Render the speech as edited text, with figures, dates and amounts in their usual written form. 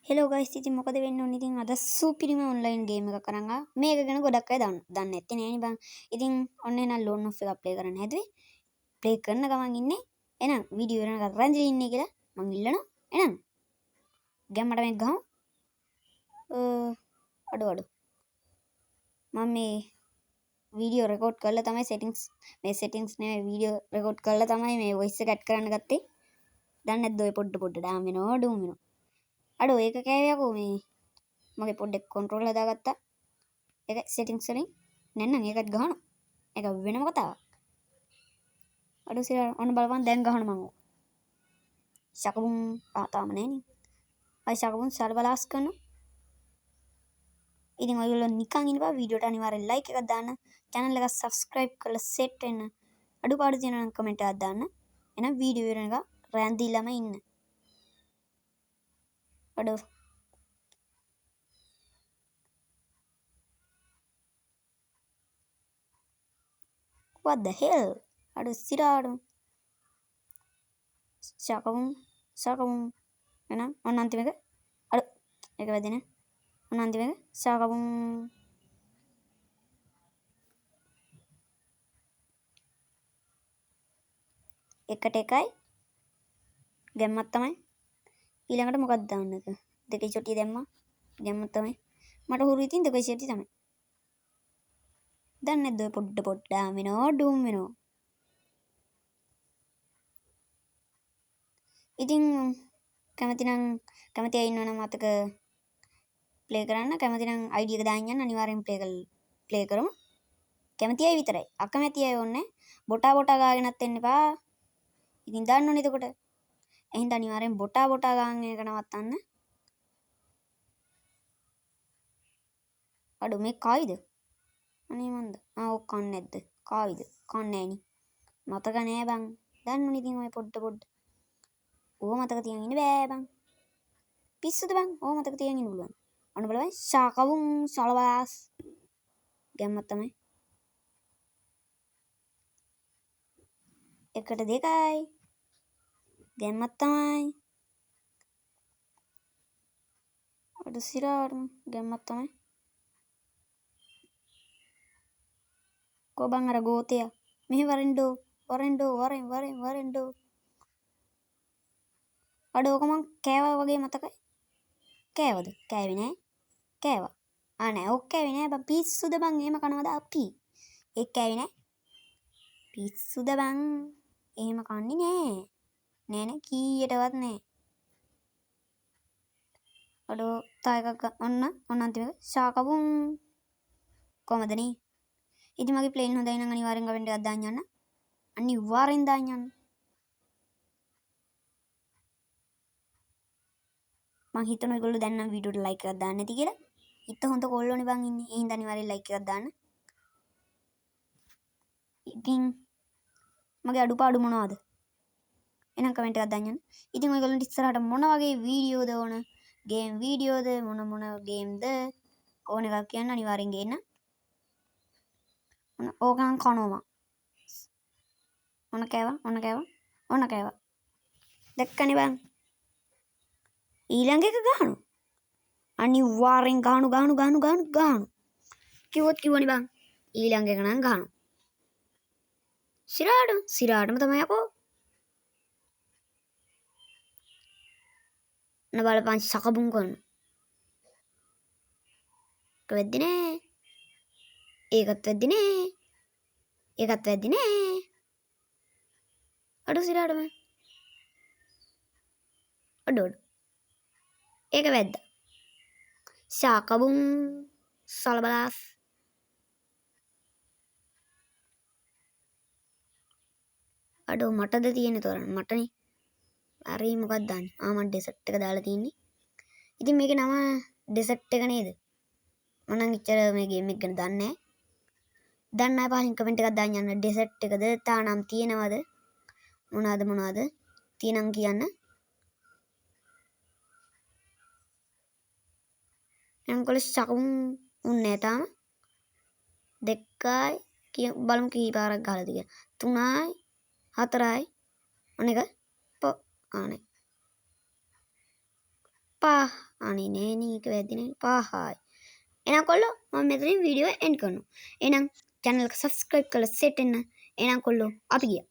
Hello guys ඉතින් මොකද වෙන්න ඕනේ ඉතින් අද සුපිරිම ඔන්ලයින් ගේම් එකක් අරන් ආවා. මේක ගැන ගොඩක් අය දන්නේ නැත්තේ නෑනේ බං. ඉතින් ඔන්න එහෙනම් ලෝන් ඔෆ් එක ප්ලේ කරන්න හැදුවේ. ප්ලේ කරන ගමන් ඉන්නේ. එහෙනම් වීඩියෝ එකකට රැඳිලා ඉන්නේ කියලා මං ඉල්ලනවා. එහෙනම් ගැම්මට මේක ගහමු. අඩු මම මේ වීඩියෝ රෙකෝඩ් කරලා තමයි සෙටින්ග්ස් නෙවෙයි වීඩියෝ රෙකෝඩ් කරලා තමයි මේ වොයිස් එක ඇඩ් කරන්න ගත්තේ. දන්නේ නැද්ද ඔය පොඩ ඩාම් වෙනවා ඩූම් වෙනවා. අඩෝ ඒක කෑවයකෝ මේ මගේ පොඩ්ඩක් කන්ට්‍රෝල් හදාගත්තා. ඒක සෙටින්ග්ස් වලින් නැත්නම් ඒකත් ගහනවා. ඒක වෙනම කතාවක්. අඩෝ සිර ඔන්න බලපන් දැන් ගහනවා මම. ශකබුම් තාම නෑනේ. අය ශකබුම් සල්බලාස් කරනවා. ඉතින් ඔයගොල්ලෝ නිකන් ඉන්නපා වීඩියෝට අනිවාර්යෙන් ලයික් එකක් දාන්න. channel එක subscribe කරලා set වෙන්න. අඩුපාඩු තියෙනවා නම් කමෙන්ට් එකක් දාන්න. එහෙනම් වීඩියෝ එක රැඳිලාම ඉන්න. අඩෝ what the hell අඩෝ සිරාඩෝ ශකබුම් එහෙනම් ඔන්න අන්තිම එක අඩෝ ඒක වැදෙන ඔන්න අන්තිම එක ශකබුම් එකට එකයි ගැම්මක් තමයි ඊළඟට මොකක්ද දාන්නද දෙකේ චොටි දැම්මා ගැම්මක් තමයි මට හුරු ඉතින් දෙකේ චොටි තමයි දන්නේ නැද්ද ඔය පොඩ්ඩ වෙනවා ඩූම් වෙනවා ඉතින් කැමති අය ඉන්නවනම් මතක ප්ලේ කරන්න කැමති නම් ID එක දාන්න යන්න අනිවාර්යෙන් ප්ලේ කරමු කැමති අය විතරයි අකමැති අය ඕනේ බොටා ගාගෙනත් එන්න එපා ඉතින් දාන්නෝනේ එතකොට එහෙනම් අනිවාර්යෙන් බොටා ගාන එක නවත්තන්න අඩෝ මේ කායිද අනේ මන්ද ඔක් කන්නේ නැද්ද කායිද කන්නේ නෑනි මතක නෑ බං දන්නෝනේ ඉතින් ඔය පොඩ්ඩ ඕව මතක තියන් ඉන්න බෑ බං පිස්සුද බං ඕව මතක තියන් ඉන්න පුළුවන් අන්න බලන්න ශාකවුම් සලවාස් ගැම්මක් තමයි එකට දෙකයි ගැම්මක් තමයි අඩ සිරාටම ගැම්මක් තමයි කොබන් අර ගෝතය මෙහි වරෙන්ඩෝ අඩ ඕක මං කෑවා වගේ මතකයි කෑවද කෑවේ නෑ කෑවා නෑ ඔක් කෑවේ නෑ බං පිස්සුද බං එහෙම කනවද අපි ඒක කෑවේ නෑ පිස්සුද බං එහෙම කන්නේ නෑ කීයටවත් නෑ අඩෝ තා එකක් ඔන්න අන්තිම එක ශාකබුම් කොහමද නේ ඉතින් මගේ ප්ලේන් හොඳයි නම් අනිවාර්යෙන් කමෙන්ට් එකක් දාන්න යන්න අනිවාර්යෙන් දාන්න යන්න මං හිතනවා ඔයගොල්ලෝ දැන් නම් වීඩියෝට ලයික් එකක් දාන්න නැති කියලා. හිත හොඳ කොල්ලෝනේ බං ඉන්නේ. ඒ හින්දා අනිවාර්යෙන් ලයික් එකක් දාන්න. ඉතින් මගේ අඩුපාඩු මොනවද? එහෙනම් කමෙන්ට් එකක් දාන්න. ඉතින් ඔයගොල්ලන්ට ඉස්සරහට මොන වගේ වීඩියෝද ඕන? ගේම් වීඩියෝද මොන ගේම්ද ඕන එකක් කියන්න අනිවාර්යෙන් ගේන්න. ඕකනම් කනවා. ඔන්න කෑවා. දැක්කනේ බං. ඊළඟ එක ගහනවා. අනිවාර්යෙන් ගහනු. කිව්වොත් කිව්වනේ බං. ඊළඟ එක නම් ගහනවා. සිරාටම තමයි යකෝ. බලපන් ශකබුම් කරන. වෙද්දි නෑ. ඒකත් වෙද්දි නෑ. අඩු සිරාටම. අඩු. ඒක වැද්දා. ශකබුම් සලබලාස්. අඩෝ මටද තියෙන්නේ තොරන් මටනේ. හරි මොකක්ද දාන්නේ? මම ඩෙසර්ට් එක දාලා තින්නේ. ඉතින් මේකේ නම ඩෙසර්ට් එක නේද? මම නම් ඉච්චර මේ ගේම් එක ගැන දන්නේ නැහැ. දන්න අය පහින් කමෙන්ට් එකක් දාන්න යන්න. ඩෙසර්ට් එකද තානම් තියෙනවද? මොනවද? තියෙනම් කියන්න. එන්කොල ශකබුම් උන්නේ තාම. දෙකයි බලමු කී පාරක් ගහලාද කියලා. 3යි 4යි ඔන්න එක ආනේ. අනේ නෑනේ ඒක වැදිනේ පහයි. එහෙනම් කොල්ලෝ මම මෙතනින් වීඩියෝ එන්ඩ් කරනවා. එහෙනම් channel එක subscribe කරලා set වෙන්න. එහෙනම් කොල්ලෝ අපි ගියා.